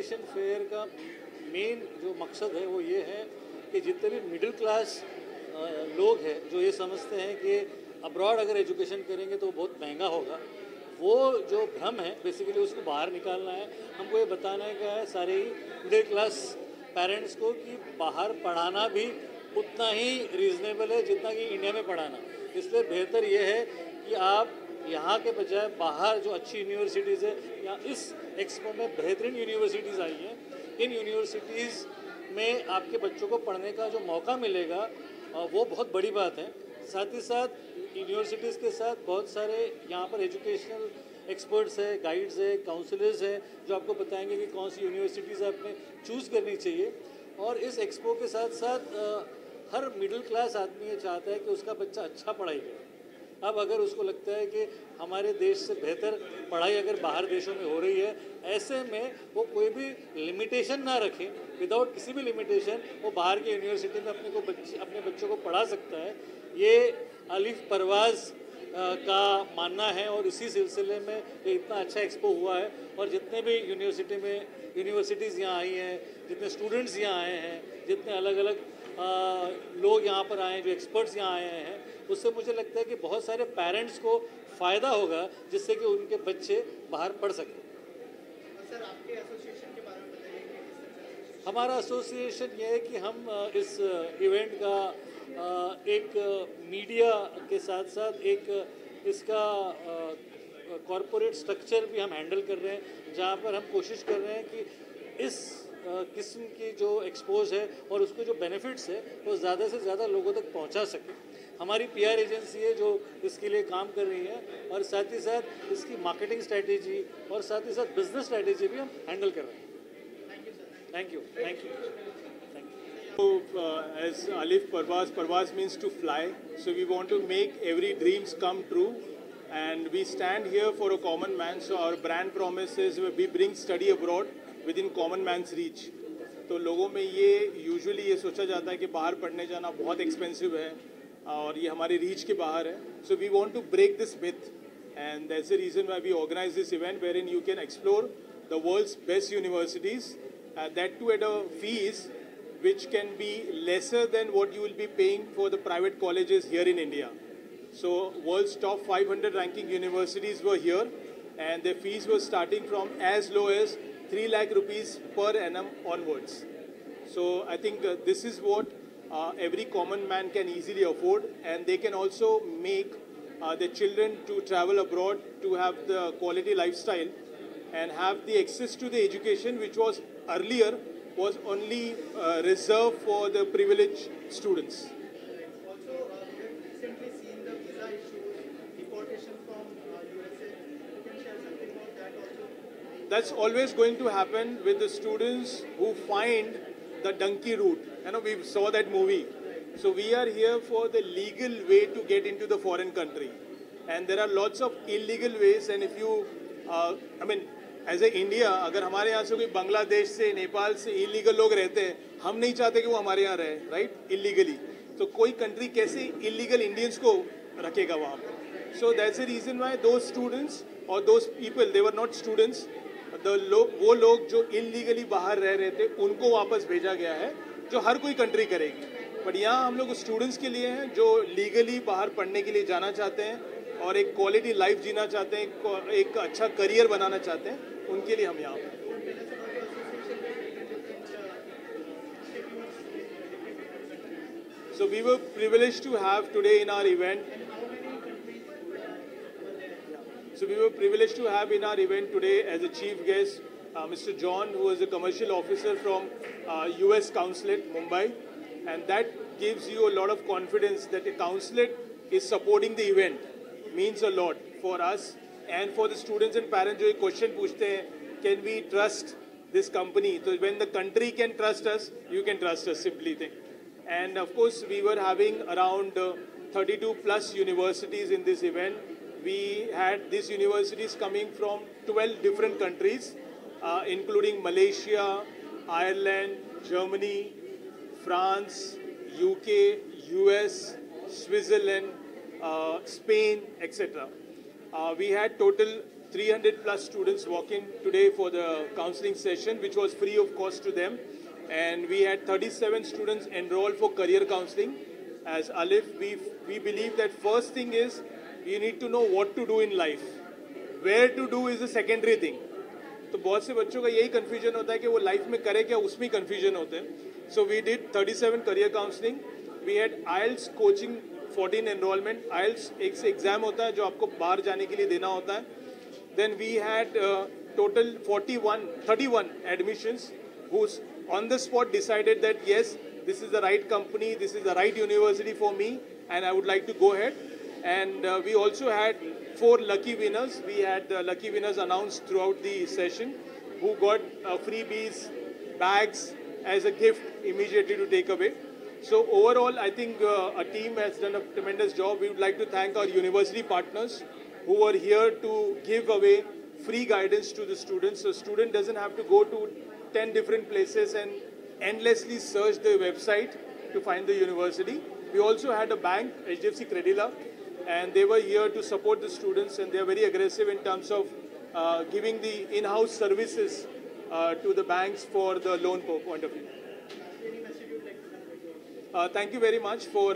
Education fair का main जो मकसद है वो ये है कि जितने भी मिडिल क्लास लोग हैं जो ये समझते हैं कि अब्रॉड अगर एजुकेशन करेंगे तो बहुत महंगा होगा, वो जो भ्रम है बेसिकली उसको बाहर निकालना है। हमको ये बताना का है सारे ही मिडिल क्लास पेरेंट्स को कि बाहर पढ़ाना भी उतना ही रीज़नेबल है जितना कि इंडिया में पढ़ाना। इसलिए बेहतर ये है कि आप यहाँ के बजाय बाहर जो अच्छी यूनिवर्सिटीज़ है, या इस एक्सपो में बेहतरीन यूनिवर्सिटीज़ आई हैं, इन यूनिवर्सिटीज़ में आपके बच्चों को पढ़ने का जो मौका मिलेगा वो बहुत बड़ी बात है। साथ ही साथ यूनिवर्सिटीज़ के साथ बहुत सारे यहाँ पर एजुकेशनल एक्सपर्ट्स है, गाइड्स है, काउंसलर्स है जो आपको बताएंगे कि कौन सी यूनिवर्सिटीज़ आपने चूज़ करनी चाहिए। और इस एक्सपो के साथ साथ हर मिडिल क्लास आदमी ये चाहता है कि उसका बच्चा अच्छा पढ़ाई करे। अब अगर उसको लगता है कि हमारे देश से बेहतर पढ़ाई अगर बाहर देशों में हो रही है, ऐसे में वो कोई भी लिमिटेशन ना रखे, विदाउट किसी भी लिमिटेशन वो बाहर की यूनिवर्सिटी में अपने बच्चों को पढ़ा सकता है। ये अलीफ परवाज़ का मानना है और इसी सिलसिले में ये इतना अच्छा एक्सपो हुआ है। और जितने भी यूनिवर्सिटीज़ यहाँ आई हैं, जितने स्टूडेंट्स यहाँ आए हैं, जितने अलग अलग लोग यहाँ पर आए हैं, जो एक्सपर्ट्स यहाँ आए हैं, उससे मुझे लगता है कि बहुत सारे पेरेंट्स को फ़ायदा होगा जिससे कि उनके बच्चे बाहर पढ़ सकें। सर, आपके एसोसिएशन के बारे में बताइए। हमारा एसोसिएशन ये है कि हम इस इवेंट का एक मीडिया के साथ साथ एक इसका कॉरपोरेट स्ट्रक्चर भी हम हैंडल कर रहे हैं, जहाँ पर हम कोशिश कर रहे हैं कि इस किस्म की जो एक्सपोज है और उसके जो बेनिफिट्स है वो ज़्यादा से ज़्यादा लोगों तक पहुँचा सके। हमारी पीआर एजेंसी है जो इसके लिए काम कर रही है, और साथ ही साथ इसकी मार्केटिंग स्ट्रैटेजी और साथ ही साथ बिजनेस स्ट्रैटेजी भी हम हैंडल कर रहे हैं। Thank you. So, as Alif Parvaz means to fly. So we want to make every dreams come true, and we stand here for a common man. So our brand promise is we bring study abroad within common man's reach. तो लोगों में ये usually ये सोचा जाता है कि बाहर पढ़ने जाना बहुत एक्सपेंसिव है और ये हमारे रीच के बाहर है. So we want to break this myth, and that's the reason why we organize this event wherein you can explore the world's best universities, that too at a fees which can be lesser than what you will be paying for the private colleges here in India. So world's top 500 ranking universities were here, and their fees were starting from as low as 3 lakh rupees per annum onwards. So I think this is what every common man can easily afford, and they can also make their children to travel abroad to have the quality lifestyle and have the access to the education which was earlier was only reserved for the privileged students. Also, we have recently seen the visa issues, deportation from USA. You can share something about that also? That's always going to happen with the students who find the donkey route. You know, we saw that movie. So we are here for the legal way to get into the foreign country. And there are lots of illegal ways, and if you, as a India, अगर हमारे यहाँ से कोई बांग्लादेश से, नेपाल से illegal लोग रहते हैं, हम नहीं चाहते कि वो हमारे यहाँ रहे, राइट, इलीगली. तो कोई कंट्री कैसे इलीगल इंडियंस को रखेगा वहाँ पर? So that's the reason why those students और those people, they were not students, वो लोग जो इलीगली बाहर रह रहे थे उनको वापस भेजा गया है, जो हर कोई कंट्री करेगी. बट यहाँ हम लोग स्टूडेंट्स के लिए हैं जो लीगली बाहर पढ़ने के लिए जाना चाहते हैं और एक क्वालिटी लाइफ जीना चाहते हैं, एक अच्छा करियर बनाना चाहते हैं, उनके लिए हम यहाँ पर. So we were privileged to have today in our event. So we were privileged to have in our event today as a chief guest Mr. John, who is a commercial officer from US Consulate, Mumbai, and that gives you a lot of confidence that the consulate is supporting the event. Means a lot for us and for the students and parents. जो एक question पूछते हैं, can we trust this company? So when the country can trust us, you can trust us, simply thing. And of course, we were having around 32 plus universities in this event. We had these universities coming from 12 different countries, including Malaysia, Ireland, Germany, France, UK, US, Switzerland, Spain, etc. We had total 300 plus students walk in today for the counseling session, which was free of cost to them. And we had 37 students enrolled for career counseling. As Alif, we believe that first thing is you need to know what to do in life. Where to do is a secondary thing. तो बहुत से बच्चों का यही confusion होता है कि वो लाइफ में करे क्या, उसमें कन्फ्यूजन होते हैं. So we did 37 career counselling. We had IELTS coaching 14 enrolment. IELTS एक से एग्जाम होता है जो आपको बाहर जाने के लिए देना होता है. Then we had total 31 admissions who on the spot decided that yes, this is the right company, this is the right university for me, and I would like to go ahead. And we also had 4 lucky winners. We had the lucky winners announced throughout the session who got freebies, bags as a gift immediately to take away. So overall, I think our team has done a tremendous job. We would like to thank our university partners who are here to give away free guidance to the students. So student doesn't have to go to 10 different places and endlessly search the website to find the university. We also had a bank, HDFC Credila, and they were here to support the students, and they are very aggressive in terms of giving the in-house services to the banks for the loan point of view. Thank you very much for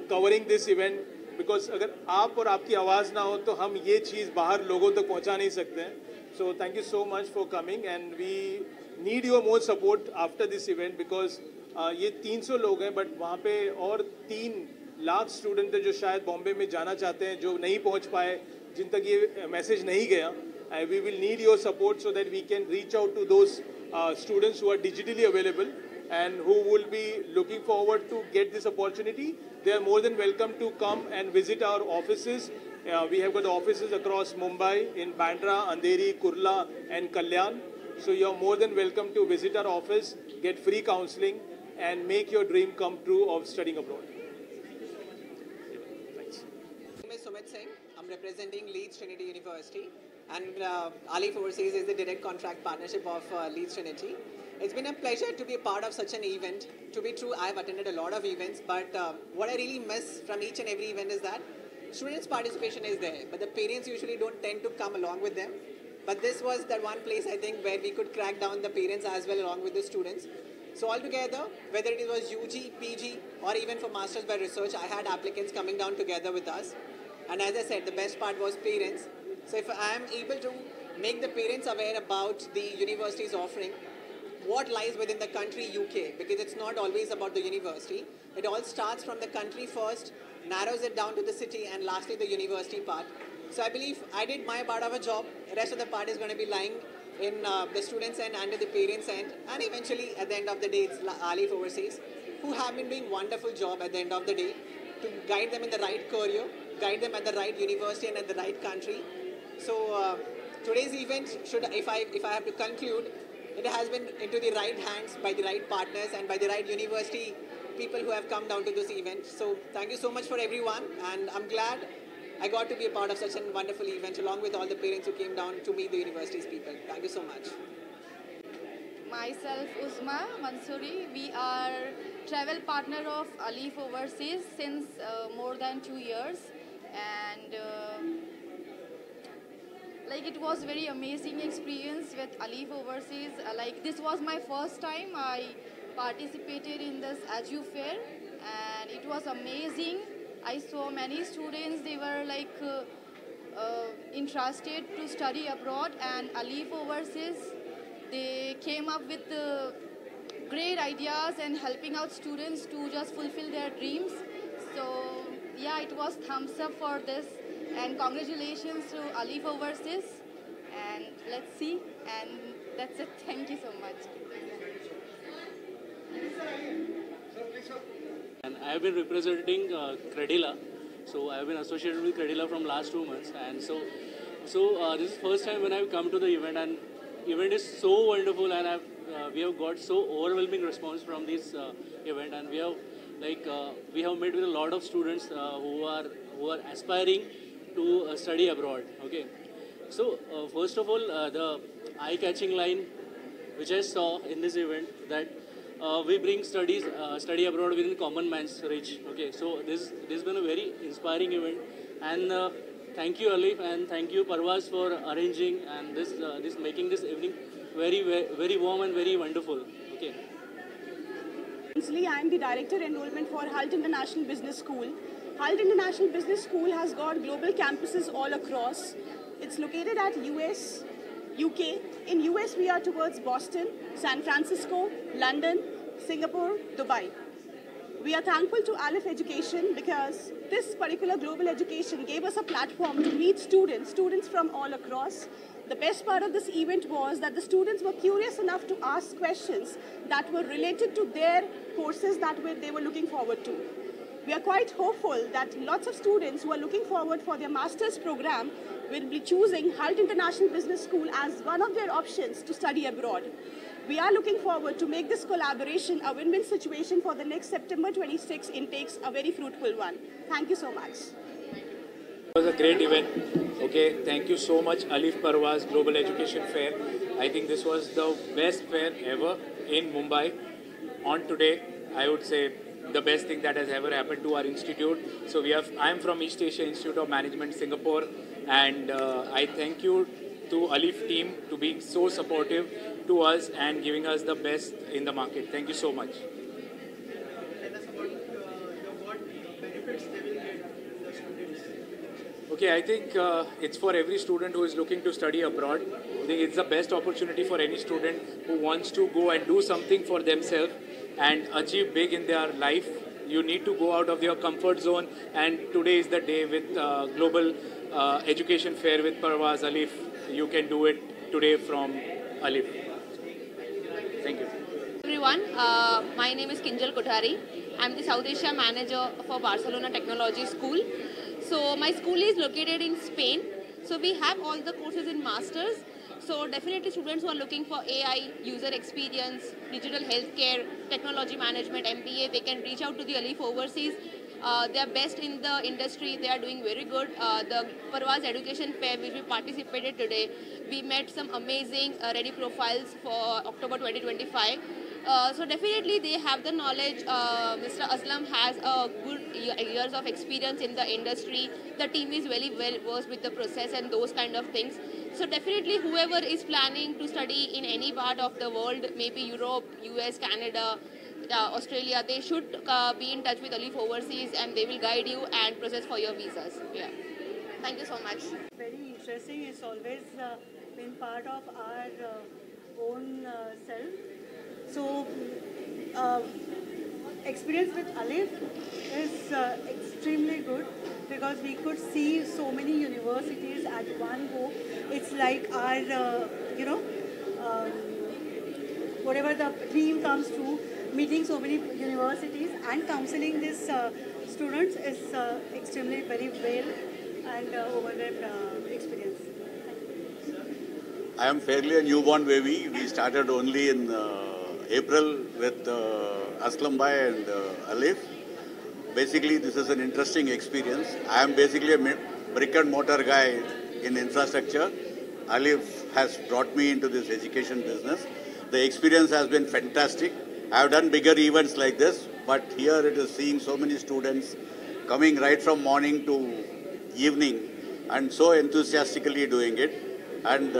covering this event, because अगर आप और आपकी आवाज़ ना हो तो हम ये चीज़ बाहर लोगों तक पहुंचा नहीं सकते हैं. So thank you so much for coming, and we need your more support after this event, because ये 300 लोग हैं, but वहाँ पे और 3 लाख स्टूडेंट हैं जो शायद बॉम्बे में जाना चाहते हैं, जो नहीं पहुँच पाए, जिन तक ये मैसेज नहीं गया. We will need your support so that we can reach out to those students who are digitally available and who will be looking forward to get this opportunity. They are more than welcome to come and visit our offices. We have got offices across Mumbai, in Bandra, Andheri, Kurla and Kalyan. So you are more than welcome to visit our office, get free counseling and make your dream come true of studying abroad. Thanks. My name is Sumit Singh. I'm representing Leeds Trinity University, and Alif Overseas is the direct contract partnership of Leeds Trinity. It's been a pleasure to be a part of such an event. To be true, I've attended a lot of events, but what I really miss from each and every event is that students' participation is there, but the parents usually don't tend to come along with them. But this was that one place, I think, where we could crack down the parents as well along with the students. So altogether, whether it was UG, PG, or even for Masters by Research, I had applicants coming down together with us. And as I said, the best part was parents. So if I am able to make the parents aware about the university's offering, what lies within the country UK, because it's not always about the university. It all starts from the country first, narrows it down to the city, and lastly the university part. So I believe I did my part of a job. The rest of the part is going to be lying in the students' end and the parents' end, and eventually at the end of the day it's Alif Overseas, who have been doing wonderful job at the end of the day to guide them in the right career, guide them at the right university and at the right country. So today's event, if I have to conclude, it has been into the right hands by the right partners and by the right university people who have come down to this event. So thank you so much for everyone, and I'm glad I got to be a part of such a wonderful event along with all the parents who came down to meet the university's people. Thank you so much. Myself, Uzma Mansoori. We are travel partner of Alif Overseas since more than 2 years, and like it was very amazing experience with Alif Overseas. Like this was my first time I participated in this Aju Fair, and it was amazing. I saw many students, they were like interested to study abroad, and Alif Overseas, they came up with great ideas and helping out students to just fulfill their dreams. So yeah, it was thumbs up for this, and congratulations to Alif Overseas, and let's see, and that's it. Thank you so much. And I have been representing Credila, so I have been associated with Credila from last 2 months, and so this is first time when I have come to the event, and event is so wonderful, and we have got so overwhelming response from this event, and we have met with a lot of students who are aspiring to study abroad. Okay, so first of all, the eye-catching line which I saw in this event, that we bring study abroad within common man's reach. Okay, so this has been a very inspiring event, and thank you Alif and thank you Parvaz for arranging and this making this evening very warm and very wonderful. Okay. I am the Director Enrollment for Hult International Business School. Hult International Business School has got global campuses all across. It's located at US, UK. In US, we are towards Boston, San Francisco, London, Singapore, Dubai. We are thankful to Alif Education because this particular global education gave us a platform to meet students from all across. The best part of this event was that the students were curious enough to ask questions that were related to their courses that they were looking forward to. We are quite hopeful that lots of students who are looking forward for their master's program will be choosing Hult International Business School as one of their options to study abroad. We are looking forward to make this collaboration a win-win situation for the next September 26 intakes, a very fruitful one. Thank you so much. It was a great event. Okay, thank you so much, Alif Parvaz Global Education Fair. I think this was the best fair ever in Mumbai. On today, I would say the best thing that has ever happened to our institute. So I am from East Asia Institute of Management, Singapore, and I thank you to Alif team to being so supportive to us and giving us the best in the market. Thank you so much. Tell us about what benefits they will get, the students. Okay, I think it's for every student who is looking to study abroad. I think it's the best opportunity for any student who wants to go and do something for themselves and achieve big in their life. You need to go out of your comfort zone, and today is the day with Global Education Fair with Parvaz Alif. You can do it today from Alif. Thank you. Everyone, my name is Kinjal Kothari. I'm the South Asia Manager for Barcelona Technology School. So my school is located in Spain. So we have all the courses in Masters. So definitely students who are looking for AI, user experience, digital healthcare, technology management, MBA, they can reach out to the Alif Overseas. They are best in the industry. They are doing very good. The Parvaz Education Fair, which we participated today, we met some amazing ready profiles for October 2025. So definitely they have the knowledge. Mr. Aslam has a good years of experience in the industry. The team is very well versed with the process and those kind of things. So definitely whoever is planning to study in any part of the world, maybe Europe, US, Canada, Australia, they should be in touch with Alif Overseas and they will guide you and process for your visas. Yeah. Thank you so much. Very interesting. It's always been part of our own self. So, experience with Alif is extremely good because we could see so many universities at one go. It's like our, whatever the dream comes true, meeting so many universities and counseling these students is extremely very well and overwhelmed experience. I am fairly a newborn baby. We started only in April with Aslam Bhai and Alif. Basically, this is an interesting experience. I am basically a brick and mortar guy in infrastructure. Alif has brought me into this education business. The experience has been fantastic. I have done bigger events like this, but here it is seeing so many students coming right from morning to evening and so enthusiastically doing it. And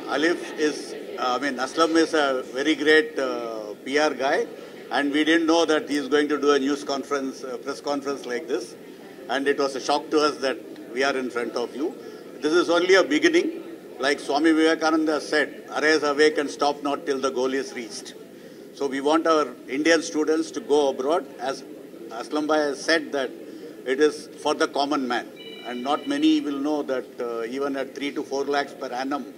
Alif is, Aslam is a very great PR guy, and we didn't know that he is going to do a news conference, press conference like this. And it was a shock to us that we are in front of you. This is only a beginning. Like Swami Vivekananda said, arise, awake and stop not till the goal is reached. So we want our Indian students to go abroad. As Aslam Bhai has said, that it is for the common man. And not many will know that even at 3 to 4 lakhs per annum,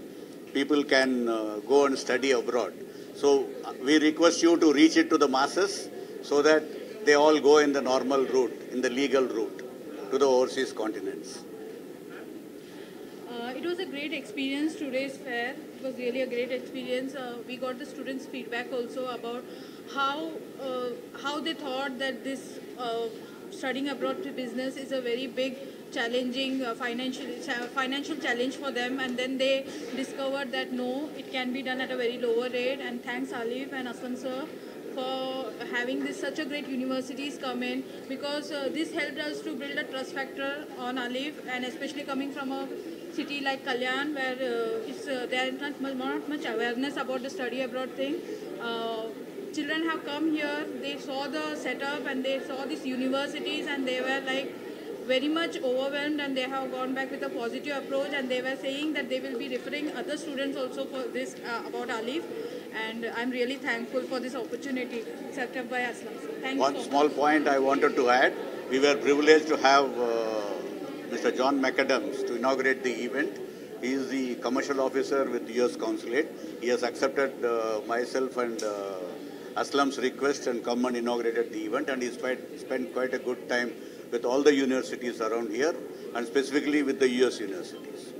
people can go and study abroad. So we request you to reach it to the masses so that they all go in the normal route, in the legal route, to the overseas continents. It was a great experience, today's fair. It was really a great experience. We got the students' feedback also about how they thought that this studying abroad to business is a very big challenging financial challenge for them, and then they discovered that no, it can be done at a very lower rate. And thanks Alif and Aslam sir for having this such a great universities come in, because this helped us to build a trust factor on Alif, and especially coming from a city like Kalyan, where there is not much awareness about the study abroad thing. Children have come here, they saw the setup and they saw these universities, and they were like very much overwhelmed, and they have gone back with a positive approach, and they were saying that they will be referring other students also for this about Alif, and I'm really thankful for this opportunity set up by Aslam. Thank you. One small point I wanted to add, we were privileged to have Mr. John McAdams to inaugurate the event. He is the commercial officer with the US Consulate. He has accepted myself and Aslam's request and come and inaugurated the event, and he spent quite a good time with all the universities around here, and specifically with the US universities.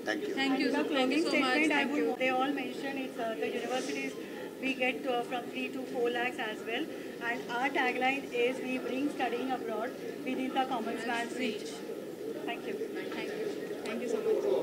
Thank you. Thank you. The closing so statement, much. they all mentioned it's the universities we get from 3 to 4 lakhs as well. And our tagline is we bring studying abroad within the common man's reach. Thank you. Thank you. Thank you so much.